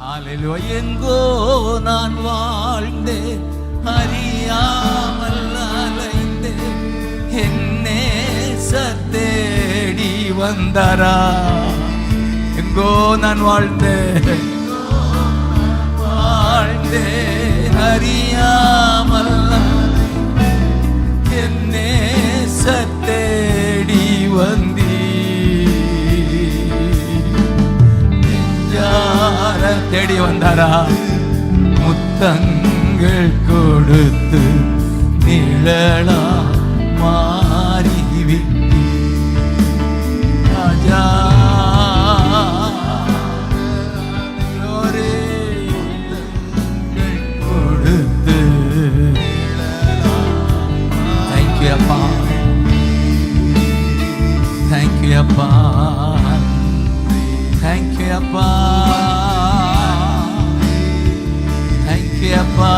ஹல்லேலூயா. எங்கோ நான் வாழ்ந்தேன், அறியாமல் அலைந்தேன், என்னே சத்தேடி வந்தாரா. எங்கோ நான் வாழ்ந்தேன், அறியாமல் என்னே சத்தேடி வந்தீ. நெஞ்சார தேடி வந்தாரா. முத்தங்கள் கொடுத்து நிழலா மாறிவிட்டி. ராஜா கொடுத்து. தேங்க்யூ அப்பா, தேங்க்யூ அப்பா, தேங்க்யூ அப்பா, தேங்க்யூ அப்பா.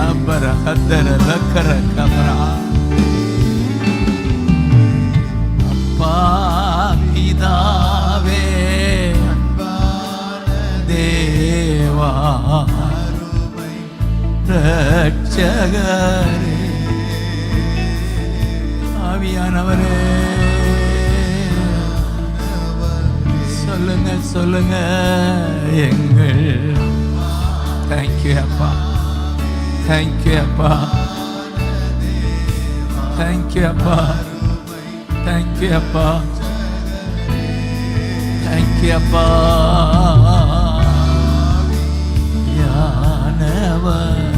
அபர ஹதர லக்கர கபரா. அப்பா பிதாவே, தேவா ரட்சகரே, ஆவியானவரே, சொல்லுங்க சொல்லுங்க எங்கள். தேங்க்யூ அப்பா, தேங்க்யூ அப்பா, தேங்க்யூ அப்பா, தேங்க்யூ அப்பா, தேங்க்யூ அப்பா. யானவர்